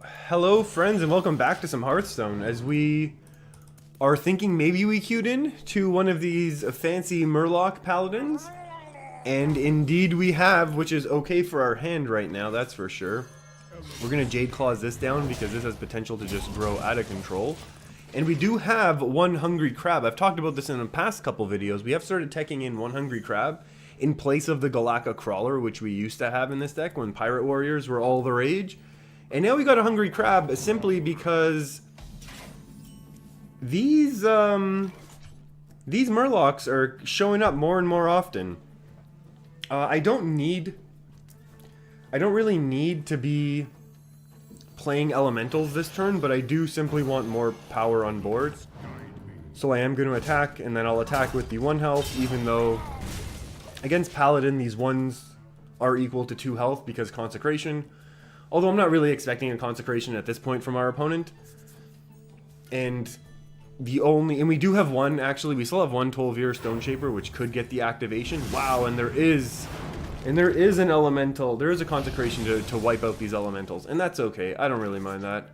Hello friends and welcome back to some Hearthstone as we are thinking maybe we queued in to one of these fancy Murloc Paladins. And indeed we have, which is okay for our hand right now, that's for sure. We're going to Jade Claws this down because this has potential to just grow out of control. And we do have one Hungry Crab. I've talked about this in the past couple videos. We have started teching in one Hungry Crab in place of the Galacta Crawler, which we used to have in this deck when Pirate Warriors were all the rage. And now we got a Hungry Crab simply because these Murlocs are showing up more and more often. I don't really need to be playing elementals this turn, but I do simply want more power on board. So I am going to attack, and then I'll attack with the 1 health, even though against Paladin these 1s are equal to 2 health because Consecration. Although I'm not really expecting a Consecration at this point from our opponent. And we do have one, actually, we still have one Tol'vir Stone Shaper, which could get the activation. Wow, and there is an elemental, there is a Consecration to wipe out these elementals, and that's okay, I don't really mind that.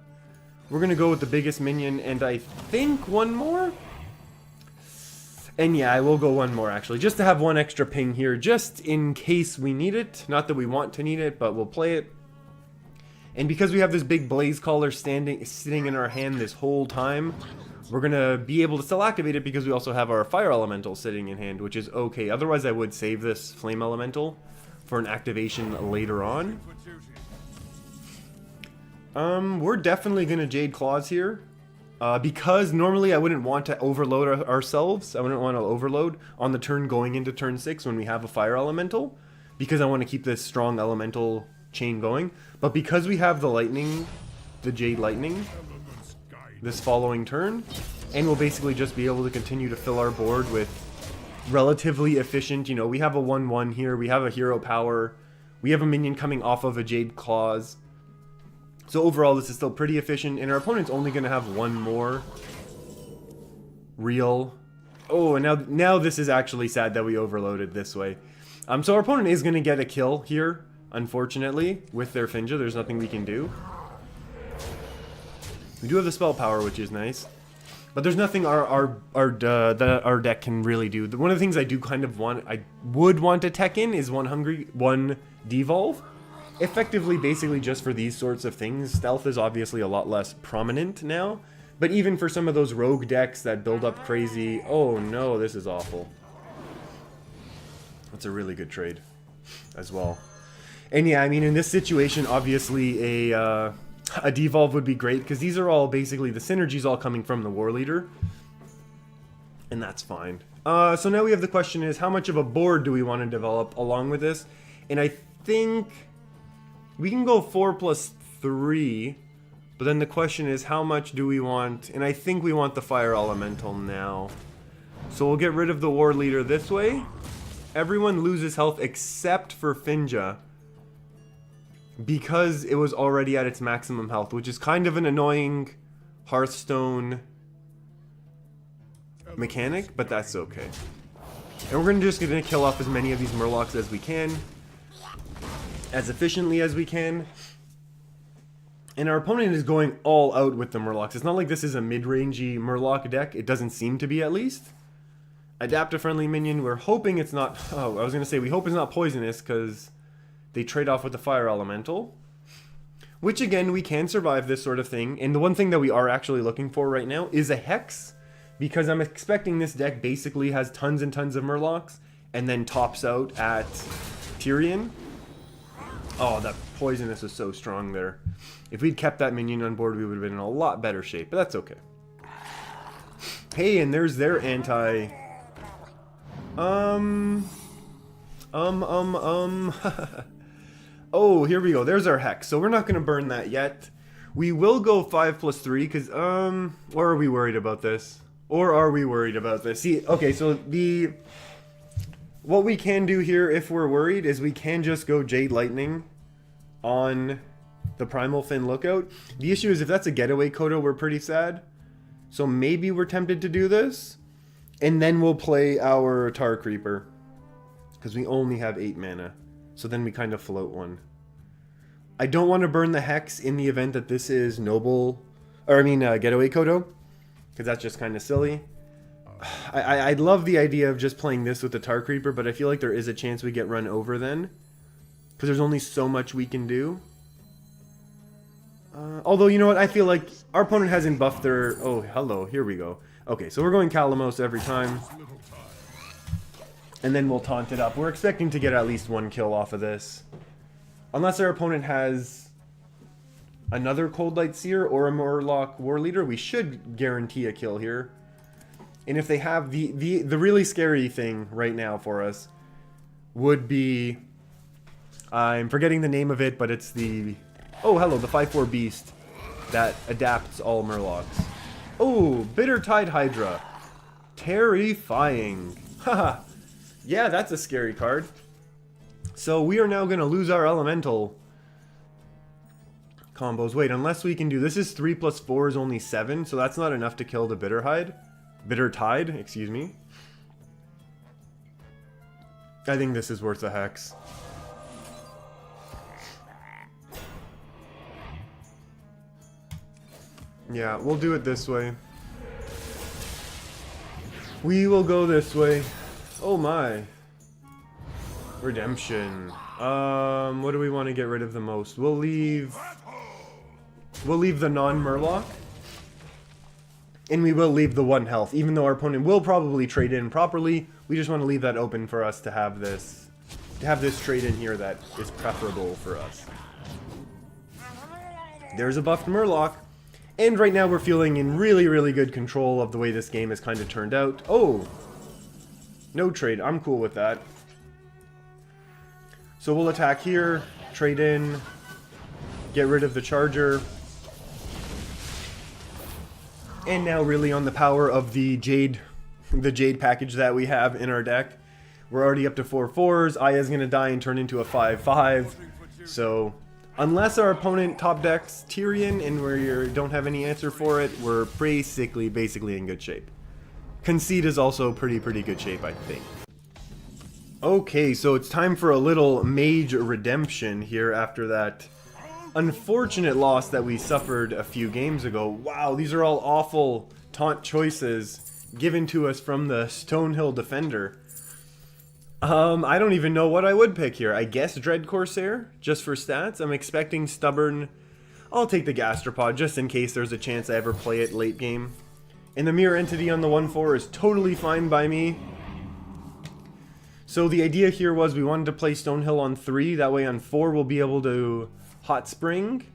We're gonna go with the biggest minion, and I think one more? And yeah, I will go one more, actually, just to have one extra ping here, just in case we need it. Not that we want to need it, but we'll play it. And because we have this big Blaze Caller sitting in our hand this whole time, we're going to be able to still activate it because we also have our Fire Elemental sitting in hand, which is okay. Otherwise, I would save this Flame Elemental for an activation later on. We're definitely going to Jade Claws here. Because normally I wouldn't want to overload ourselves. I wouldn't want to overload on the turn going into turn 6 when we have a Fire Elemental. Because I want to keep this strong Elemental chain going. But because we have the lightning, the Jade Lightning, this following turn, and we'll basically just be able to continue to fill our board with relatively efficient, you know, we have a 1/1 here, we have a hero power, we have a minion coming off of a Jade Claws. So overall this is still pretty efficient, and our opponent's only going to have one more real... Oh, and now this is actually sad that we overloaded this way. So our opponent is going to get a kill here. Unfortunately, with their Finja, there's nothing we can do. We do have the spell power, which is nice, but there's nothing that our deck can really do. One of the things I do kind of want, I would want to tech in is one devolve. Effectively, basically just for these sorts of things. Stealth is obviously a lot less prominent now, but even for some of those rogue decks that build up crazy. Oh no, this is awful. That's a really good trade as well. And yeah, I mean, in this situation, obviously a devolve would be great, because these are all basically, the synergy's all coming from the War Leader. And that's fine. So now we have the question is, how much of a board do we want to develop along with this? And I think we can go 4+3, but then the question is, how much do we want? And I think we want the Fire Elemental now. So we'll get rid of the War Leader this way. Everyone loses health except for Finja, because it was already at its maximum health, which is kind of an annoying Hearthstone mechanic, but that's okay. And we're just going to kill off as many of these Murlocs as we can, as efficiently as we can. And our opponent is going all out with the Murlocs. It's not like this is a mid-rangey Murloc deck. It doesn't seem to be, at least. Adapt a friendly minion. We're hoping it's not... Oh, I was going to say, we hope it's not poisonous, because they trade off with the Fire Elemental, which again, we can survive this sort of thing. And the one thing that we are actually looking for right now is a Hex, because I'm expecting this deck basically has tons and tons of Murlocs, and then tops out at Tyrion. Oh, that poisonous is so strong there. If we'd kept that minion on board, we would have been in a lot better shape, but that's okay. Hey, and there's their anti... Oh, here we go. There's our Hex. So we're not going to burn that yet. We will go 5+3 because, or are we worried about this? Or are we worried about this? See, okay, so what we can do here if we're worried is we can just go Jade Lightning on the Primal Fin Lookout. The issue is if that's a getaway coda, we're pretty sad. So maybe we're tempted to do this. And then we'll play our Tar Creeper, because we only have 8 mana. So then we kind of float one. I don't want to burn the Hex in the event that this is Noble, or I mean Getaway Kodo, because that's just kind of silly. I love the idea of just playing this with the Tar Creeper, but I feel like there is a chance we get run over then, because there's only so much we can do. Although, you know what, I feel like our opponent hasn't buffed their... Oh, hello, here we go. Okay, so we're going Kalamos every time. And then we'll taunt it up. We're expecting to get at least one kill off of this. Unless our opponent has another Cold Light Seer or a Murloc War Leader, we should guarantee a kill here. And if they have... The really scary thing right now for us would be... I'm forgetting the name of it, but it's the... Oh, hello, the 5/4 Beast that adapts all Murlocs. Oh, Bitter Tide Hydra. Terrifying. Haha. Yeah, that's a scary card. So we are now going to lose our Elemental combos. Wait, unless we can do... This is 3 + 4 is only 7, so that's not enough to kill the Bitter Tide, excuse me. I think this is worth a Hex. Yeah, we'll do it this way. We will go this way. Oh my. Redemption. What do we want to get rid of the most? We'll leave the non-Murloc. And we will leave the 1 health. Even though our opponent will probably trade in properly, we just want to leave that open for us to have this trade in here that is preferable for us. There's a buffed Murloc. And right now we're feeling in really, really good control of the way this game has kind of turned out. Oh! No trade. I'm cool with that. So we'll attack here, trade in, get rid of the Charger. And now really on the power of the Jade package that we have in our deck. We're already up to 4 4s. Aya's going to die and turn into a 5/5. So... Unless our opponent top decks Tyrion and we don't have any answer for it, we're basically in good shape. Concede is also pretty good shape, I think. Okay, so it's time for a little mage redemption here after that unfortunate loss that we suffered a few games ago. Wow, these are all awful taunt choices given to us from the Stonehill Defender. I don't even know what I would pick here. I guess Dread Corsair, just for stats. I'm expecting Stubborn. I'll take the Gastropod, just in case there's a chance I ever play it late game. And the Mirror Entity on the 1/4 is totally fine by me. So the idea here was we wanted to play Stonehill on 3. That way on 4 we'll be able to Hot Spring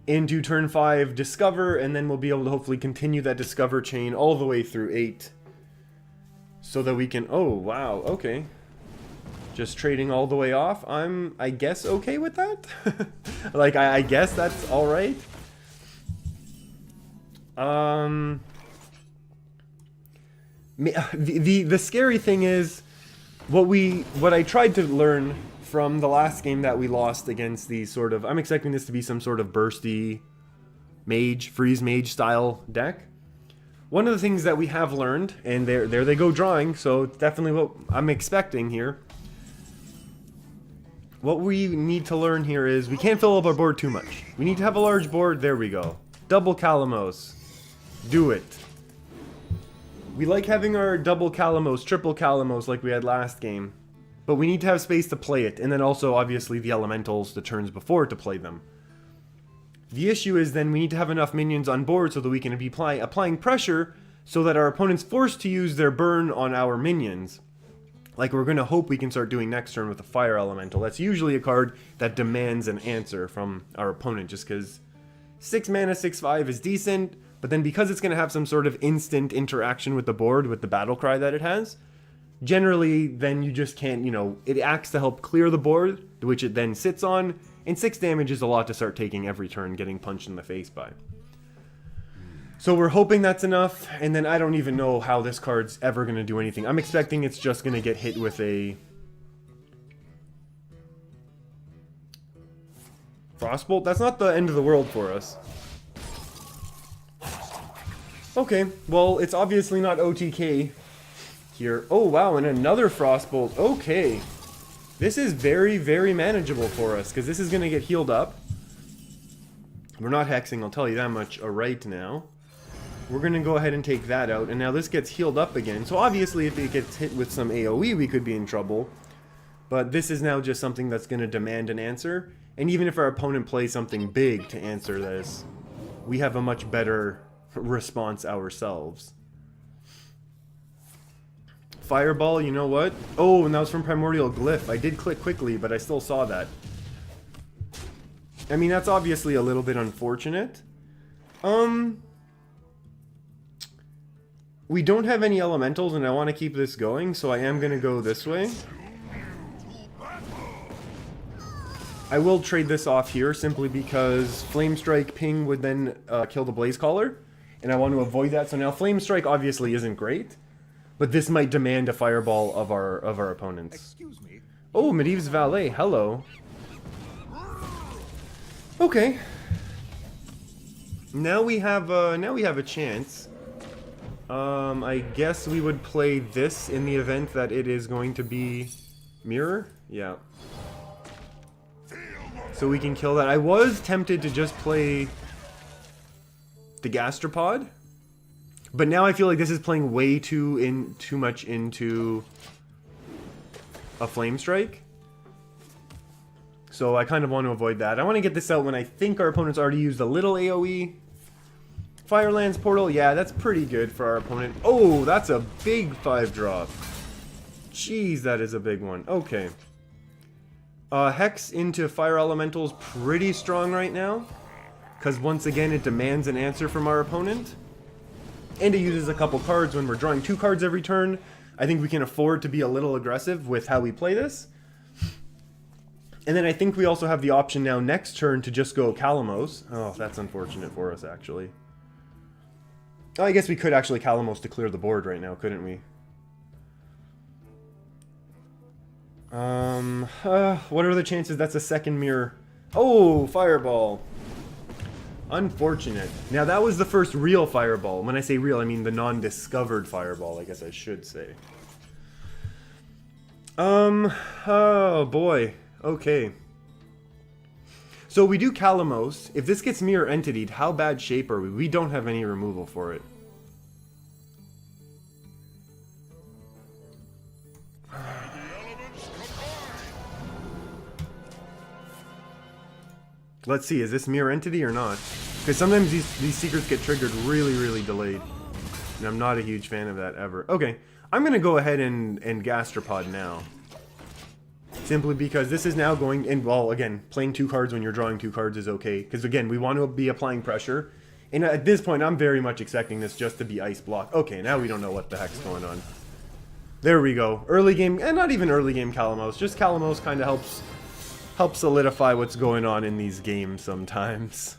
into turn 5 Discover, and then we'll be able to hopefully continue that Discover chain all the way through 8. So that we can... Oh, wow, okay. Just trading all the way off. I'm, I guess, okay with that? Like, I guess that's alright. The scary thing is, what I tried to learn from the last game that we lost against the sort of... I'm expecting this to be some sort of bursty mage, freeze mage style deck. One of the things that we have learned, and there they go drawing, so it's definitely what I'm expecting here. What we need to learn here is we can't fill up our board too much. We need to have a large board. There we go. Double Kalamos. Do it. We like having our double Kalamos, triple Kalamos like we had last game. But we need to have space to play it, and then also, obviously, the elementals the turns before to play them. The issue is then we need to have enough minions on board so that we can be applying pressure so that our opponent's forced to use their burn on our minions. Like we're going to hope we can start doing next turn with the Fire Elemental. That's usually a card that demands an answer from our opponent just because 6 mana, 6/5 is decent, but then because it's going to have some sort of instant interaction with the board with the battle cry that it has, generally then you just can't, you know, it acts to help clear the board, which it then sits on. And 6 damage is a lot to start taking every turn, getting punched in the face by. So we're hoping that's enough, and then I don't even know how this card's ever going to do anything. I'm expecting it's just going to get hit with a... Frostbolt? That's not the end of the world for us. Okay, well, it's obviously not OTK here. Oh, wow, and another Frostbolt. Okay. This is very, very manageable for us, because this is going to get healed up. We're not hexing, I'll tell you that much right now. We're going to go ahead and take that out, and now this gets healed up again. So obviously if it gets hit with some AoE, we could be in trouble. But this is now just something that's going to demand an answer. And even if our opponent plays something big to answer this, we have a much better response ourselves. Fireball, you know what? Oh, and that was from Primordial Glyph. I did click quickly, but I still saw that. I mean, that's obviously a little bit unfortunate. We don't have any elementals, and I want to keep this going, so I am going to go this way. I will trade this off here, simply because Flame Strike Ping would then kill the Blaze Caller, and I want to avoid that. So now Flame Strike obviously isn't great. But this might demand a fireball of our opponents. Excuse me. Oh, Medivh's Valet, hello. Okay. Now we have a chance. I guess we would play this in the event that it is going to be mirror. Yeah. So we can kill that. I was tempted to just play the Gastropod. But now I feel like this is playing way too much into a Flame Strike. So I kind of want to avoid that. I want to get this out when I think our opponent's already used a little AoE. Firelands Portal, yeah, that's pretty good for our opponent. Oh, that's a big 5-drop. Jeez, that is a big one. Okay. Hex into Fire Elemental's pretty strong right now. Because once again, it demands an answer from our opponent. And it uses a couple cards when we're drawing 2 cards every turn. I think we can afford to be a little aggressive with how we play this. And then I think we also have the option now next turn to just go Calamos. Oh, that's unfortunate for us, actually. Oh, I guess we could actually Calamos to clear the board right now, couldn't we? What are the chances that's a second mirror? Oh, Fireball. Unfortunate. Now that was the first real fireball. When I say real, I mean the non-discovered fireball, I guess I should say. Oh boy. Okay. So we do Calamos. If this gets mirror entity'd, how bad shape are we? We don't have any removal for it. Let's see, is this mirror entity or not? Because sometimes these secrets get triggered really, really delayed. And I'm not a huge fan of that ever. Okay, I'm going to go ahead and Gastropod now. Simply because this is now going in, well, again, playing 2 cards when you're drawing 2 cards is okay. Because again, we want to be applying pressure. And at this point, I'm very much expecting this just to be ice block. Okay, now we don't know what the heck's going on. There we go. Early game, and not even early game Calamos. Just Calamos kind of helps solidify what's going on in these games sometimes.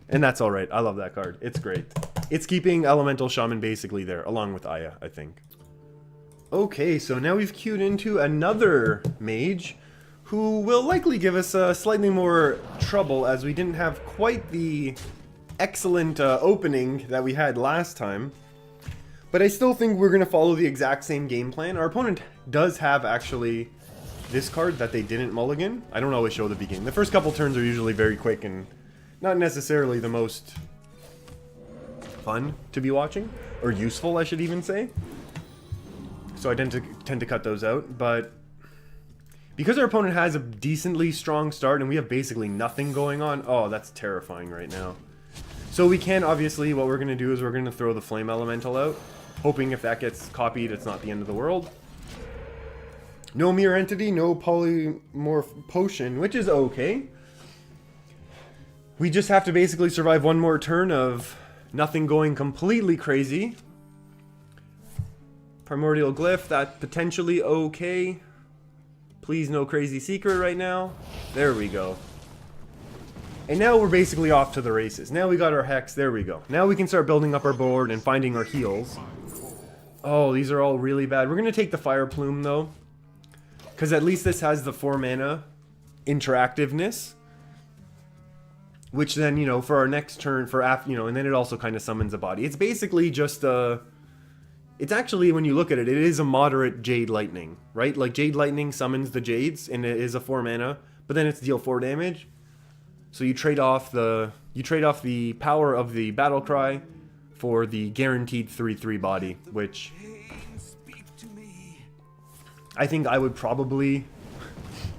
And that's alright. I love that card. It's great. It's keeping Elemental Shaman basically there, along with Aya, I think. Okay, so now we've queued into another mage, who will likely give us slightly more trouble, as we didn't have quite the excellent opening that we had last time. But I still think we're going to follow the exact same game plan. Our opponent does have, actually, this card that they didn't mulligan. I don't always show the beginning. The first couple turns are usually very quick and not necessarily the most fun to be watching, or useful, I should even say. So I tend to cut those out, but because our opponent has a decently strong start and we have basically nothing going on, oh, that's terrifying right now. So we can, obviously, what we're going to do is we're going to throw the Flame Elemental out, hoping if that gets copied, it's not the end of the world. No Mirror Entity, no Polymorph Potion, which is okay. We just have to basically survive one more turn of nothing going completely crazy. Primordial Glyph, that potentially okay. Please no crazy secret right now. There we go. And now we're basically off to the races. Now we got our Hex, there we go. Now we can start building up our board and finding our heals. Oh, these are all really bad. We're going to take the Fire Plume though, because at least this has the 4 mana interactiveness. Which then, you know, for our next turn, and then it also kind of summons a body. It's basically just a It's actually, when you look at it, it is a moderate Jade Lightning, right? Like, Jade Lightning summons the Jades, and it is a 4 mana, but then it's deal 4 damage. So you trade off the power of the battle cry for the guaranteed 3/3 body, which I think I would probably...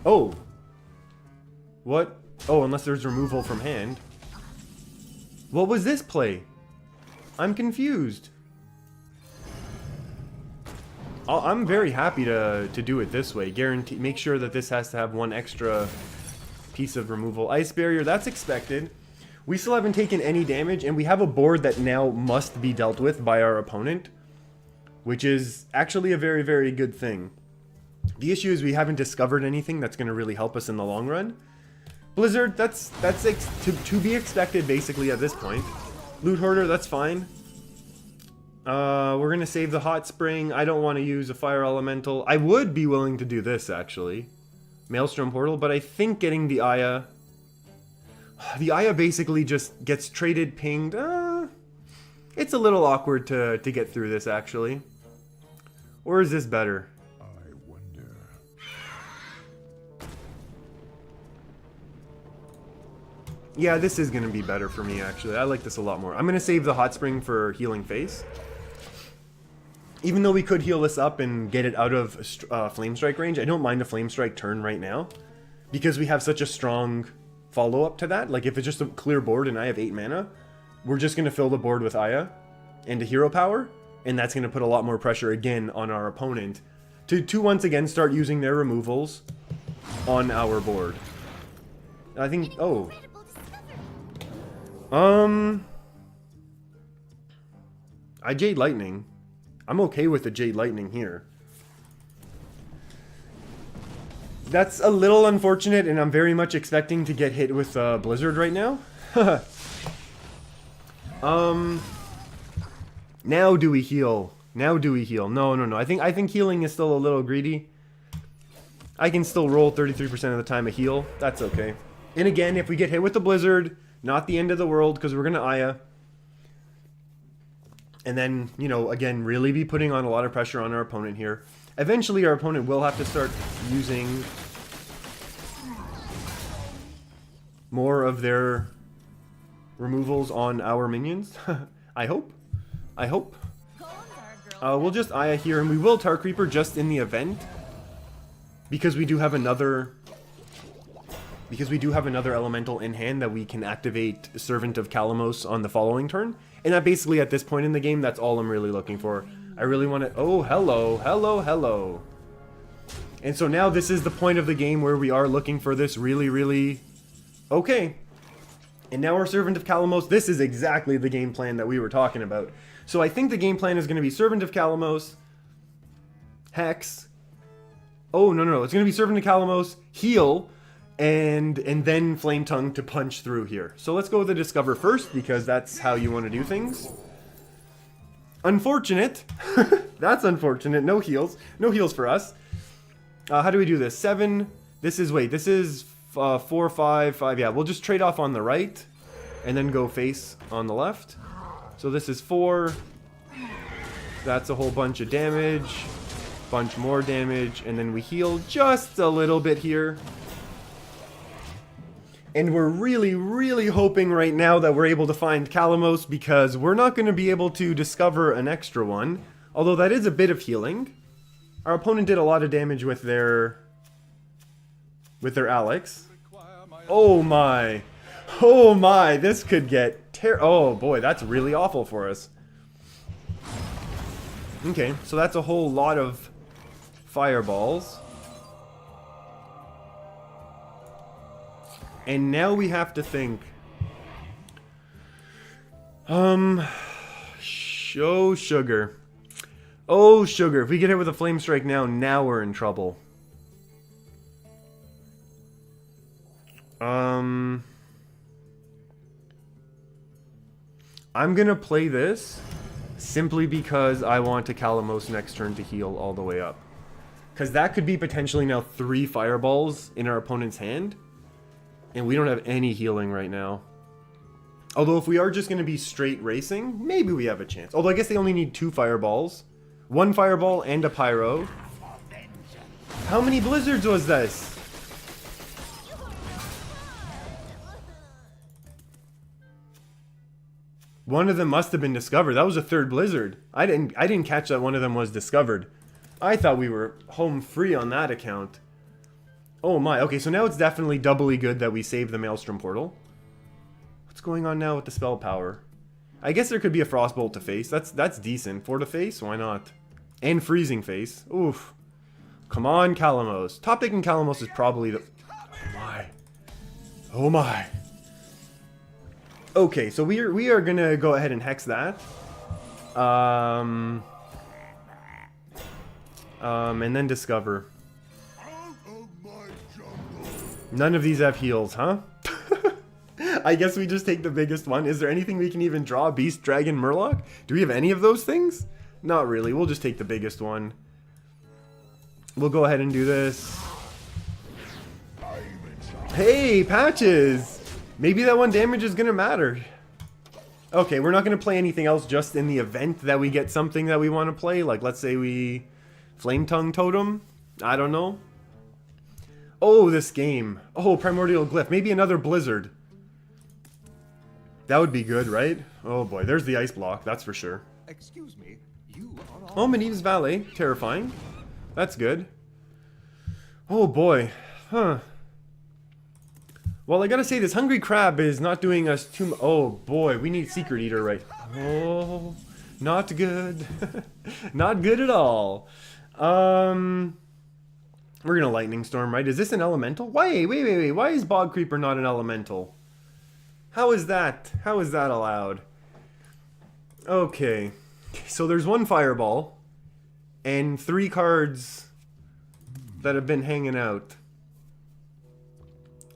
Oh! What? Oh, unless there's removal from hand. What was this play? I'm confused. I'm very happy to do it this way. Guarantee, make sure that this has to have one extra piece of removal. Ice Barrier, that's expected. We still haven't taken any damage, and we have a board that now must be dealt with by our opponent, which is actually a very, very good thing. The issue is we haven't discovered anything that's going to really help us in the long run. Blizzard, that's to be expected basically at this point. Loot Hoarder, that's fine. We're going to save the Hot Spring. I don't want to use a Fire Elemental. I would be willing to do this, actually. Maelstrom Portal, but I think getting the Aya... The Aya basically just gets traded, pinged. It's a little awkward to get through this, actually. Or is this better? I wonder. Yeah, this is going to be better for me, actually. I like this a lot more. I'm going to save the Hot Spring for Healing Face. Even though we could heal this up and get it out of Flame Strike range, I don't mind a Flame Strike turn right now. Because we have such a strong follow-up to that. Like, if it's just a clear board and I have 8 mana, we're just going to fill the board with Aya and a hero power. And that's going to put a lot more pressure again on our opponent to once again start using their removals on our board. I think... Oh. I Jade Lightning. I'm okay with the Jade Lightning here. That's a little unfortunate, and I'm very much expecting to get hit with Blizzard right now. Now do we heal? Now do we heal? No. I think healing is still a little greedy. I can still roll 33% of the time a heal. That's okay. And again, if we get hit with the Blizzard, not the end of the world, because we're going to Aya. And then, you know, again, really be putting on a lot of pressure on our opponent here. Eventually, our opponent will have to start using more of their removals on our minions. I hope. We'll just Aya here, and we will Tar Creeper just in the event. Because we do have another... Because we do have another elemental in hand that we can activate Servant of Kalamos on the following turn. And that basically, at this point in the game, that's all I'm really looking for. I really want to... Oh, hello. And so now this is the point of the game where we are looking for this really... Okay. And now our Servant of Kalamos, this is exactly the game plan that we were talking about. So I think the game plan is going to be Servant of Kalamos, Hex... Oh, no. It's going to be Servant of Kalamos, heal... And then Flame Tongue to punch through here. So let's go with the Discover first, because that's how you want to do things. Unfortunate. That's unfortunate. No heals. No heals for us. How do we do this? 7. This is 4, 5, 5. Yeah, we'll just trade off on the right. And then go face on the left. So this is 4. That's a whole bunch of damage. Bunch more damage. And then we heal just a little bit here. And we're really hoping right now that we're able to find Kalamos, because we're not going to be able to discover an extra one. Although that is a bit of healing. Our opponent did a lot of damage with their Alex. Oh my. This could get oh boy, that's really awful for us. Okay, so that's a whole lot of fireballs. And now we have to think. Sugar. Oh, sugar. If we get hit with a Flame Strike now we're in trouble. I'm gonna play this simply because I want to Kalamos next turn to heal all the way up. Because that could be potentially now 3 fireballs in our opponent's hand. And we don't have any healing right now. Although if we are just going to be straight racing, maybe we have a chance. Although I guess they only need 2 fireballs. 1 fireball and a pyro. How many blizzards was this? One of them must have been discovered. That was a 3rd blizzard. I didn't catch that one of them was discovered. I thought we were home free on that account. Oh my. Okay, so now it's definitely doubly good that we saved the Maelstrom portal. What's going on now with the spell power? I guess there could be a Frostbolt to face. That's decent. 4 to face? Why not? And freezing face. Oof. Come on, Calamos. Top decking Calamos is probably the... Oh my. Oh my. Okay, so we are gonna go ahead and hex that. And then discover. None of these have heals, huh? I guess we just take the biggest one. Is there anything we can even draw? Beast, Dragon, Murloc? Do we have any of those things? Not really. We'll just take the biggest one. We'll go ahead and do this. Hey, Patches! Maybe that 1 damage is gonna matter. Okay, we're not gonna play anything else just in the event that we get something that we want to play. Like, let's say we... Flame Tongue Totem? I don't know. Oh, this game. Oh, Primordial Glyph. Maybe another Blizzard. That would be good, right? Oh boy, there's the ice block, that's for sure. Excuse me, you are... Oh, Medivh's Valet. Terrifying. That's good. Oh boy. Huh. Well, I gotta say, this Hungry Crab is not doing us too much. Oh boy, we need Secret Eater, right? Oh, not good. Not good at all. We're gonna Lightning Storm, right? Is this an elemental? Wait. Why is Bog Creeper not an elemental? How is that? How is that allowed? Okay. So there's 1 fireball and 3 cards that have been hanging out.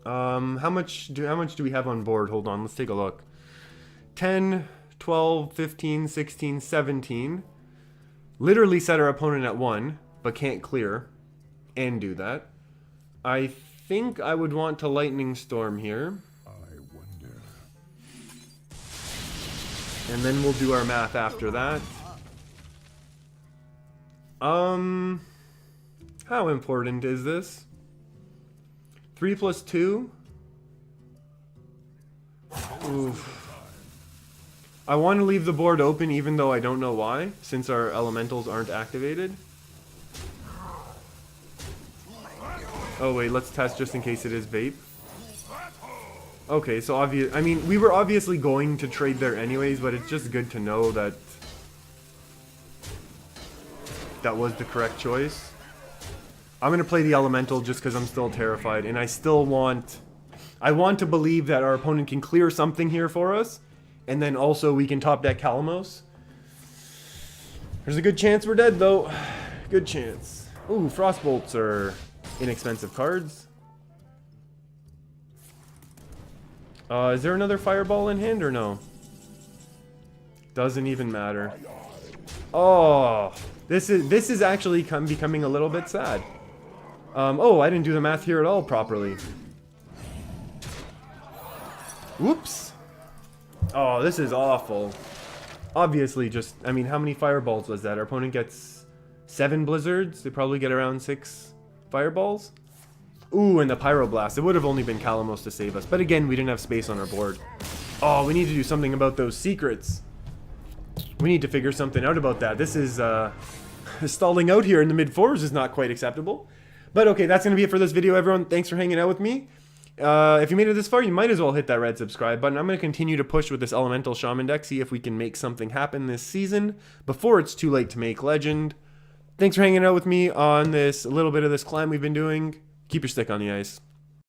How much do we have on board? Hold on, let's take a look. 10, 12, 15, 16, 17. Literally set our opponent at 1, but can't clear and do that. I think I would want to Lightning Storm here. I wonder. And then we'll do our math after that. How important is this? 3 plus 2? Oof. I want to leave the board open even though I don't know why, since our elementals aren't activated. Oh wait, let's test just in case it is vape. Okay, so I mean, we were obviously going to trade there anyways, but it's just good to know that that was the correct choice. I'm going to play the elemental just because I'm still terrified, and I want to believe that our opponent can clear something here for us, and then also we can top deck Calamos. There's a good chance we're dead though. Good chance. Ooh, Frostbolts are inexpensive cards. Is there another fireball in hand or no? Doesn't even matter. Oh, this is actually becoming a little bit sad. Oh, I didn't do the math here at all properly. Whoops. Oh, this is awful. Obviously, just, I mean, how many fireballs was that? Our opponent gets 7 blizzards. They probably get around 6 fireballs. Ooh, and the Pyroblast. It would have only been Calamos to save us. But again, we didn't have space on our board. Oh, we need to do something about those secrets. We need to figure something out about that. This is, stalling out here in the mid-4s is not quite acceptable. But okay, that's going to be it for this video, everyone. Thanks for hanging out with me. If you made it this far, you might as well hit that red subscribe button. I'm going to continue to push with this Elemental Shaman deck, see if we can make something happen this season before it's too late to make Legend. Thanks for hanging out with me on this little bit of this climb we've been doing. Keep your stick on the ice.